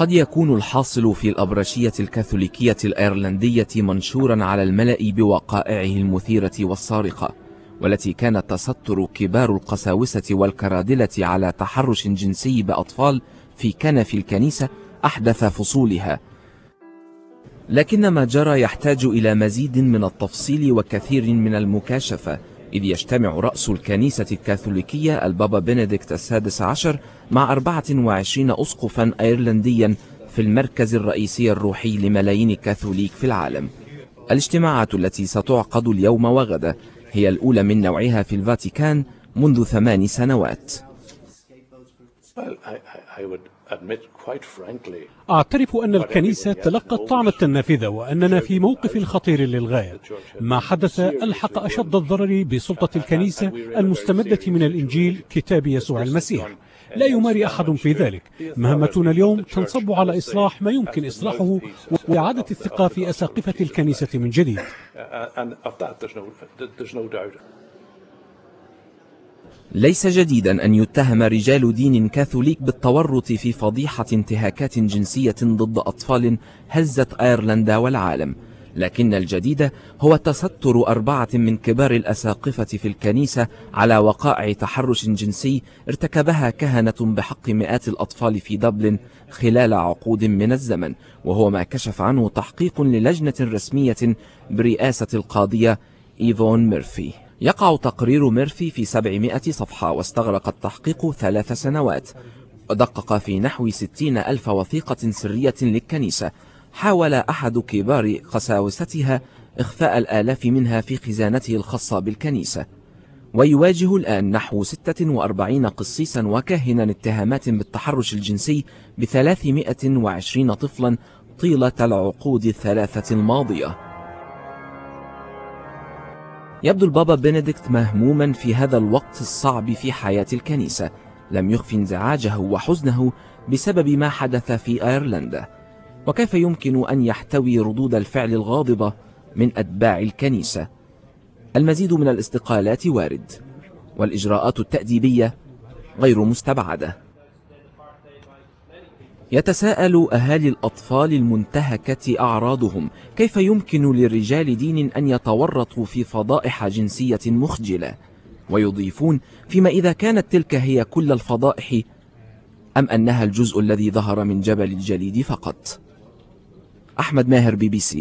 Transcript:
قد يكون الحاصل في الأبرشية الكاثوليكية الأيرلندية منشورا على الملأ بوقائعه المثيرة والصارخة، والتي كانت تستر كبار القساوسة والكرادلة على تحرش جنسي بأطفال في كنف الكنيسة أحدث فصولها. لكن ما جرى يحتاج إلى مزيد من التفصيل وكثير من المكاشفة، إذ يجتمع رأس الكنيسة الكاثوليكية البابا بنديكت السادس عشر مع 24 أسقفا أيرلنديا في المركز الرئيسي الروحي لملايين كاثوليك في العالم. الاجتماعات التي ستعقد اليوم وغدا هي الأولى من نوعها في الفاتيكان منذ 8 سنوات. أعترف أن الكنيسة تلقت طعنة نافذة وأننا في موقف خطير للغاية. ما حدث ألحق أشد الضرر بسلطة الكنيسة المستمدة من الإنجيل كتاب يسوع المسيح. لا يماري أحد في ذلك. مهمتنا اليوم تنصب على إصلاح ما يمكن إصلاحه وإعادة الثقة في أساقفة الكنيسة من جديد. ليس جديدا أن يتهم رجال دين كاثوليك بالتورط في فضيحة انتهاكات جنسية ضد أطفال هزت أيرلندا والعالم، لكن الجديد هو تستر 4 من كبار الأساقفة في الكنيسة على وقائع تحرش جنسي ارتكبها كهنة بحق مئات الأطفال في دبلن خلال عقود من الزمن، وهو ما كشف عنه تحقيق للجنة رسمية برئاسة القاضية إيفون ميرفي. يقع تقرير ميرفي في 700 صفحة، واستغرق التحقيق 3 سنوات، ودقق في نحو 60,000 وثيقة سرية للكنيسة. حاول أحد كبار قساوستها إخفاء الآلاف منها في خزانته الخاصة بالكنيسة، ويواجه الآن نحو 46 قسيسا وكاهنا اتهامات بالتحرش الجنسي ب320 طفلا طيلة العقود ال3 الماضية. يبدو البابا بنديكت مهموما في هذا الوقت الصعب في حياة الكنيسة. لم يخفي انزعاجه وحزنه بسبب ما حدث في أيرلندا. وكيف يمكن أن يحتوي ردود الفعل الغاضبة من أتباع الكنيسة؟ المزيد من الاستقالات وارد، والإجراءات التأديبية غير مستبعدة. يتساءل أهالي الأطفال المنتهكة أعراضهم كيف يمكن للرجال دين أن يتورطوا في فضائح جنسية مخجلة، ويضيفون: فيما إذا كانت تلك هي كل الفضائح أم أنها الجزء الذي ظهر من جبل الجليد فقط. أحمد ماهر، BBC.